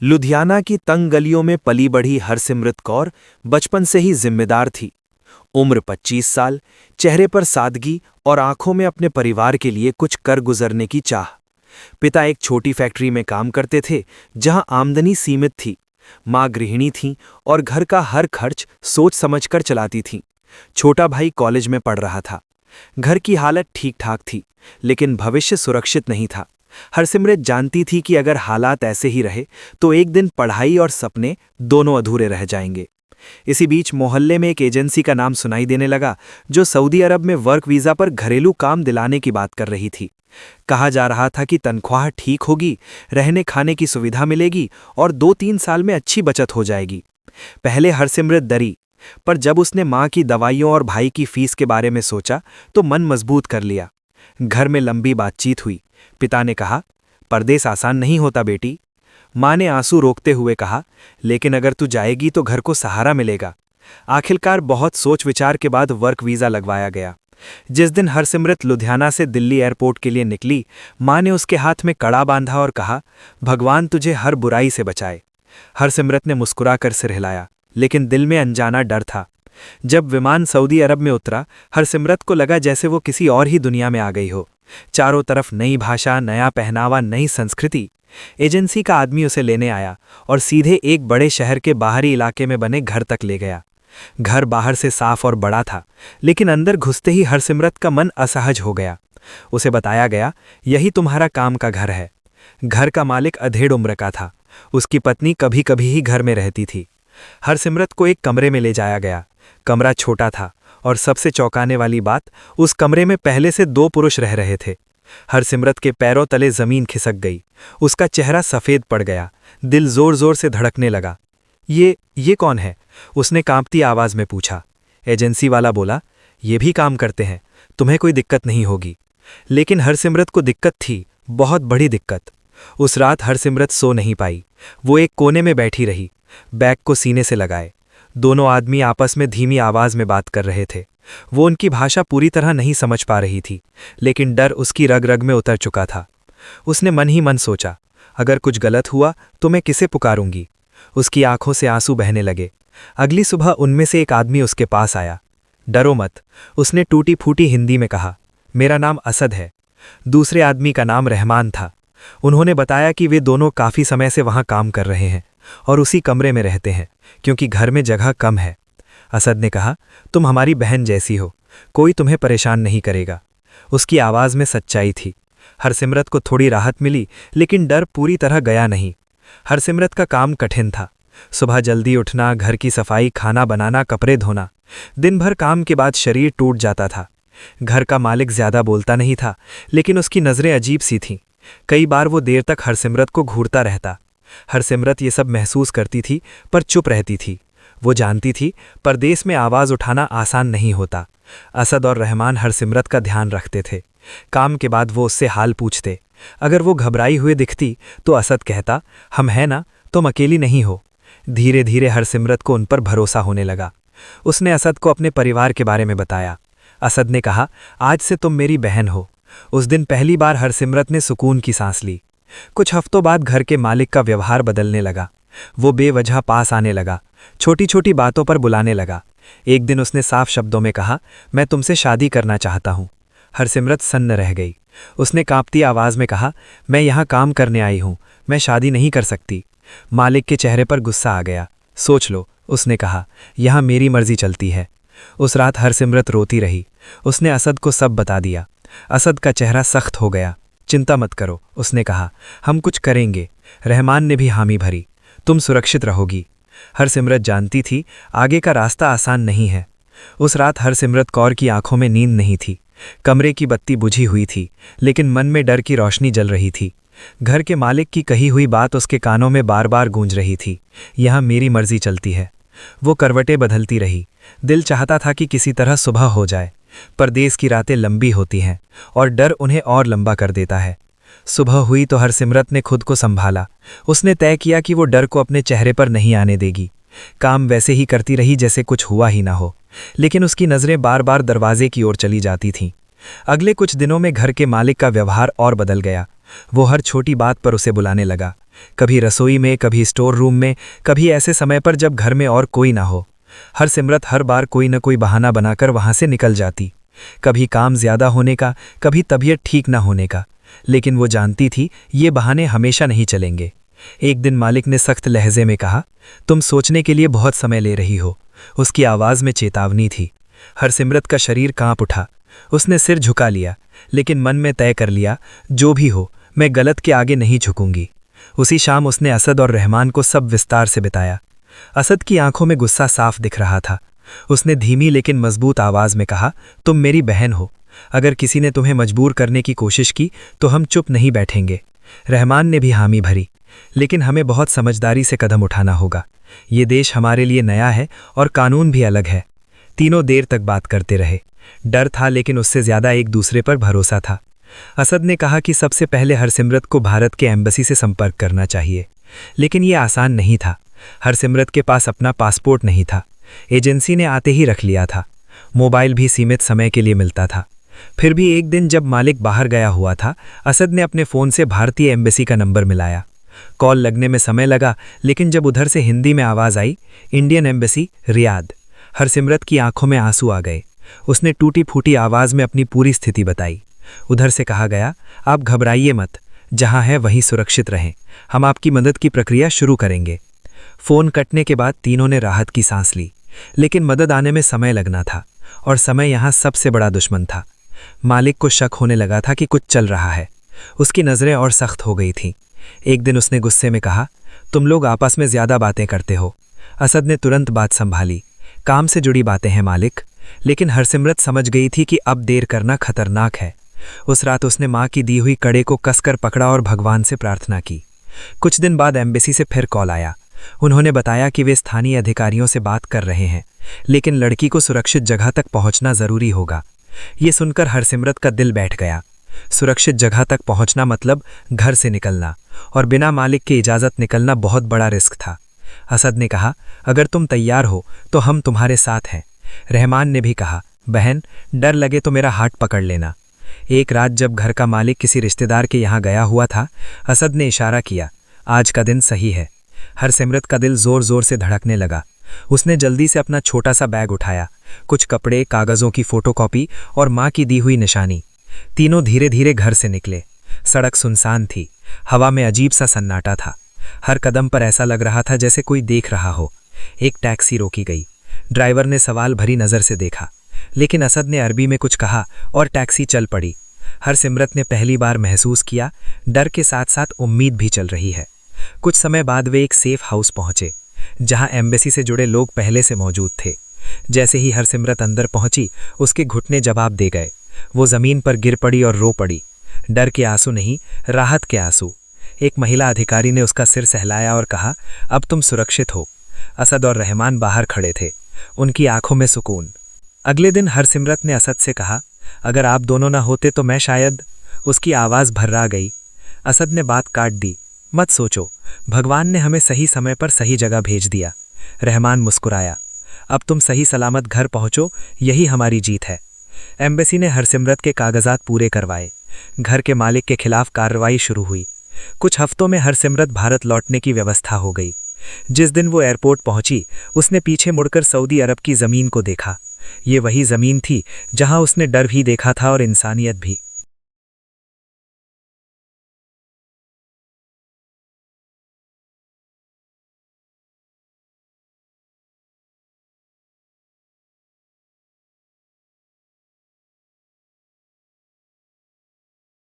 लुधियाना की तंग गलियों में पली बढ़ी हरसिमरत कौर बचपन से ही जिम्मेदार थी। उम्र 25 साल, चेहरे पर सादगी और आंखों में अपने परिवार के लिए कुछ कर गुजरने की चाह। पिता एक छोटी फैक्ट्री में काम करते थे जहां आमदनी सीमित थी। मां गृहिणी थीं और घर का हर खर्च सोच समझकर चलाती थीं। छोटा भाई कॉलेज में पढ़ रहा था। घर की हालत ठीक ठाक थी, लेकिन भविष्य सुरक्षित नहीं था। हरसिमरत जानती थी कि अगर हालात ऐसे ही रहे तो एक दिन पढ़ाई और सपने दोनों अधूरे रह जाएंगे। इसी बीच मोहल्ले में एक एजेंसी का नाम सुनाई देने लगा जो सऊदी अरब में वर्क वीज़ा पर घरेलू काम दिलाने की बात कर रही थी। कहा जा रहा था कि तनख्वाह ठीक होगी, रहने खाने की सुविधा मिलेगी और 2-3 साल में अच्छी बचत हो जाएगी। पहले हरसिमरत डरी, पर जब उसने मां की दवाइयों और भाई की फीस के बारे में सोचा तो मन मजबूत कर लिया। घर में लंबी बातचीत हुई। पिता ने कहा, परदेस आसान नहीं होता बेटी। मां ने आंसू रोकते हुए कहा, लेकिन अगर तू जाएगी तो घर को सहारा मिलेगा। आखिरकार बहुत सोच विचार के बाद वर्क वीज़ा लगवाया गया। जिस दिन हरसिमरत लुधियाना से दिल्ली एयरपोर्ट के लिए निकली, मां ने उसके हाथ में कड़ा बांधा और कहा, भगवान तुझे हर बुराई से बचाए। हरसिमरत ने मुस्कुराकर सिर हिलाया, लेकिन दिल में अनजाना डर था। जब विमान सऊदी अरब में उतरा, हरसिमरत को लगा जैसे वो किसी और ही दुनिया में आ गई हो। चारों तरफ नई भाषा, नया पहनावा, नई संस्कृति। एजेंसी का आदमी उसे लेने आया और सीधे एक बड़े शहर के बाहरी इलाके में बने घर तक ले गया। घर बाहर से साफ और बड़ा था, लेकिन अंदर घुसते ही हरसिमरत का मन असहज हो गया। उसे बताया गया, यही तुम्हारा काम का घर है। घर का मालिक अधेड़ उम्र का था। उसकी पत्नी कभी कभी ही घर में रहती थी। हरसिमरत को एक कमरे में ले जाया गया। कमरा छोटा था और सबसे चौंकाने वाली बात, उस कमरे में पहले से 2 पुरुष रह रहे थे। हरसिमरत के पैरों तले जमीन खिसक गई। उसका चेहरा सफ़ेद पड़ गया। दिल जोर जोर से धड़कने लगा। ये कौन है? उसने कांपती आवाज़ में पूछा। एजेंसी वाला बोला, ये भी काम करते हैं, तुम्हें कोई दिक्कत नहीं होगी। लेकिन हरसिमरत को दिक्कत थी, बहुत बड़ी दिक्कत। उस रात हरसिमरत सो नहीं पाई। वो एक कोने में बैठी रही, बैग को सीने से लगाए। दोनों आदमी आपस में धीमी आवाज़ में बात कर रहे थे। वो उनकी भाषा पूरी तरह नहीं समझ पा रही थी, लेकिन डर उसकी रग रग में उतर चुका था। उसने मन ही मन सोचा, अगर कुछ गलत हुआ तो मैं किसे पुकारूंगी। उसकी आंखों से आंसू बहने लगे। अगली सुबह उनमें से एक आदमी उसके पास आया। डरो मत, उसने टूटी फूटी हिंदी में कहा, मेरा नाम असद है। दूसरे आदमी का नाम रहमान था। उन्होंने बताया कि वे दोनों काफ़ी समय से वहाँ काम कर रहे हैं और उसी कमरे में रहते हैं, क्योंकि घर में जगह कम है। असद ने कहा, तुम हमारी बहन जैसी हो, कोई तुम्हें परेशान नहीं करेगा। उसकी आवाज़ में सच्चाई थी। हरसिमरत को थोड़ी राहत मिली, लेकिन डर पूरी तरह गया नहीं। हरसिमरत का काम कठिन था। सुबह जल्दी उठना, घर की सफाई, खाना बनाना, कपड़े धोना। दिन भर काम के बाद शरीर टूट जाता था। घर का मालिक ज्यादा बोलता नहीं था, लेकिन उसकी नज़रें अजीब सी थीं। कई बार वो देर तक हरसिमरत को घूरता रहता। हरसिमरत ये सब महसूस करती थी, पर चुप रहती थी। वो जानती थी, परदेस में आवाज़ उठाना आसान नहीं होता। असद और रहमान हरसिमरत का ध्यान रखते थे। काम के बाद वो उससे हाल पूछते। अगर वो घबराई हुए दिखती तो असद कहता, हम हैं ना, तुम अकेली नहीं हो। धीरे धीरे हरसिमरत को उन पर भरोसा होने लगा। उसने असद को अपने परिवार के बारे में बताया। असद ने कहा, आज से तुम मेरी बहन हो। उस दिन पहली बार हरसिमरत ने सुकून की सांस ली। कुछ हफ्तों बाद घर के मालिक का व्यवहार बदलने लगा। वो बेवजह पास आने लगा, छोटी छोटी बातों पर बुलाने लगा। एक दिन उसने साफ शब्दों में कहा, मैं तुमसे शादी करना चाहता हूँ। हरसिमरत सन्न रह गई। उसने कांपती आवाज़ में कहा, मैं यहाँ काम करने आई हूँ, मैं शादी नहीं कर सकती। मालिक के चेहरे पर गुस्सा आ गया। सोच लो, उसने कहा, यहाँ मेरी मर्जी चलती है। उस रात हरसिमरत रोती रही। उसने असद को सब बता दिया। असद का चेहरा सख्त हो गया। चिंता मत करो, उसने कहा, हम कुछ करेंगे। रहमान ने भी हामी भरी, तुम सुरक्षित रहोगी। हरसिमरत जानती थी, आगे का रास्ता आसान नहीं है। उस रात हरसिमरत कौर की आंखों में नींद नहीं थी। कमरे की बत्ती बुझी हुई थी, लेकिन मन में डर की रोशनी जल रही थी। घर के मालिक की कही हुई बात उसके कानों में बार बार गूंज रही थी, यहाँ मेरी मर्जी चलती है। वो करवटें बदलती रही। दिल चाहता था कि किसी तरह सुबह हो जाए। परदेस की रातें लंबी होती हैं और डर उन्हें और लंबा कर देता है। सुबह हुई तो हरसिमरत ने खुद को संभाला। उसने तय किया कि वो डर को अपने चेहरे पर नहीं आने देगी। काम वैसे ही करती रही जैसे कुछ हुआ ही ना हो, लेकिन उसकी नज़रें बार बार दरवाजे की ओर चली जाती थीं। अगले कुछ दिनों में घर के मालिक का व्यवहार और बदल गया। वो हर छोटी बात पर उसे बुलाने लगा, कभी रसोई में, कभी स्टोर रूम में, कभी ऐसे समय पर जब घर में और कोई ना हो। हरसिमरत हर बार कोई न कोई बहाना बनाकर वहां से निकल जाती, कभी काम ज्यादा होने का, कभी तबीयत ठीक ना होने का, लेकिन वो जानती थी ये बहाने हमेशा नहीं चलेंगे। एक दिन मालिक ने सख्त लहजे में कहा, तुम सोचने के लिए बहुत समय ले रही हो। उसकी आवाज में चेतावनी थी। हरसिमरत का शरीर कांप उठा। उसने सिर झुका लिया, लेकिन मन में तय कर लिया, जो भी हो मैं गलत के आगे नहीं झुकूंगी। उसी शाम उसने असद और रहमान को सब विस्तार से बताया। असद की आंखों में गुस्सा साफ दिख रहा था। उसने धीमी लेकिन मजबूत आवाज में कहा, तुम मेरी बहन हो। अगर किसी ने तुम्हें मजबूर करने की कोशिश की तो हम चुप नहीं बैठेंगे। रहमान ने भी हामी भरी, लेकिन हमें बहुत समझदारी से कदम उठाना होगा। ये देश हमारे लिए नया है और कानून भी अलग है। तीनों देर तक बात करते रहे। डर था, लेकिन उससे ज्यादा एक दूसरे पर भरोसा था। असद ने कहा कि सबसे पहले हरसिमरत को भारत के एम्बेसी से संपर्क करना चाहिए, लेकिन ये आसान नहीं था। हरसिमरत के पास अपना पासपोर्ट नहीं था। एजेंसी ने आते ही रख लिया था। मोबाइल भी सीमित समय के लिए मिलता था। फिर भी एक दिन जब मालिक बाहर गया हुआ था, असद ने अपने फ़ोन से भारतीय एम्बेसी का नंबर मिलाया। कॉल लगने में समय लगा, लेकिन जब उधर से हिंदी में आवाज़ आई, इंडियन एम्बेसी रियाद, हरसिमरत की आंखों में आंसू आ गए। उसने टूटी फूटी आवाज़ में अपनी पूरी स्थिति बताई। उधर से कहा गया, आप घबराइए मत, जहां है वहीं सुरक्षित रहें, हम आपकी मदद की प्रक्रिया शुरू करेंगे। फ़ोन कटने के बाद तीनों ने राहत की सांस ली, लेकिन मदद आने में समय लगना था, और समय यहाँ सबसे बड़ा दुश्मन था। मालिक को शक होने लगा था कि कुछ चल रहा है। उसकी नज़रें और सख्त हो गई थीं। एक दिन उसने गुस्से में कहा, तुम लोग आपस में ज़्यादा बातें करते हो। असद ने तुरंत बात संभाली, काम से जुड़ी बातें हैं मालिक। लेकिन हरसिमरत समझ गई थी कि अब देर करना खतरनाक है। उस रात उसने माँ की दी हुई कड़े को कसकर पकड़ा और भगवान से प्रार्थना की। कुछ दिन बाद एम्बेसी से फिर कॉल आया। उन्होंने बताया कि वे स्थानीय अधिकारियों से बात कर रहे हैं, लेकिन लड़की को सुरक्षित जगह तक पहुंचना जरूरी होगा। ये सुनकर हरसिमरत का दिल बैठ गया। सुरक्षित जगह तक पहुंचना मतलब घर से निकलना, और बिना मालिक की इजाज़त निकलना बहुत बड़ा रिस्क था। असद ने कहा, अगर तुम तैयार हो तो हम तुम्हारे साथ हैं। रहमान ने भी कहा, बहन डर लगे तो मेरा हाथ पकड़ लेना। एक रात जब घर का मालिक किसी रिश्तेदार के यहाँ गया हुआ था, असद ने इशारा किया, आज का दिन सही है। हरसिमरत का दिल जोर जोर से धड़कने लगा। उसने जल्दी से अपना छोटा सा बैग उठाया, कुछ कपड़े, कागज़ों की फोटोकॉपी और माँ की दी हुई निशानी। तीनों धीरे धीरे घर से निकले। सड़क सुनसान थी, हवा में अजीब सा सन्नाटा था। हर कदम पर ऐसा लग रहा था जैसे कोई देख रहा हो। एक टैक्सी रोकी गई। ड्राइवर ने सवाल भरी नज़र से देखा, लेकिन असद ने अरबी में कुछ कहा और टैक्सी चल पड़ी। हरसिमरत ने पहली बार महसूस किया, डर के साथ साथ उम्मीद भी चल रही है। कुछ समय बाद वे एक सेफ हाउस पहुंचे, जहां एम्बेसी से जुड़े लोग पहले से मौजूद थे। जैसे ही हरसिमरत अंदर पहुंची, उसके घुटने जवाब दे गए। वो जमीन पर गिर पड़ी और रो पड़ी। डर के आंसू नहीं, राहत के आंसू। एक महिला अधिकारी ने उसका सिर सहलाया और कहा, अब तुम सुरक्षित हो। असद और रहमान बाहर खड़े थे, उनकी आंखों में सुकून। अगले दिन हरसिमरत ने असद से कहा, अगर आप दोनों ना होते तो मैं शायद। उसकी आवाज़ भर्रा गई। असद ने बात काट दी, मत सोचो, भगवान ने हमें सही समय पर सही जगह भेज दिया। रहमान मुस्कुराया, अब तुम सही सलामत घर पहुंचो, यही हमारी जीत है। एम्बेसी ने हरसिमरत के कागजात पूरे करवाए। घर के मालिक के खिलाफ कार्रवाई शुरू हुई। कुछ हफ्तों में हरसिमरत भारत लौटने की व्यवस्था हो गई। जिस दिन वो एयरपोर्ट पहुंची, उसने पीछे मुड़कर सऊदी अरब की ज़मीन को देखा। ये वही ज़मीन थी जहां उसने डर भी देखा था और इंसानियत भी।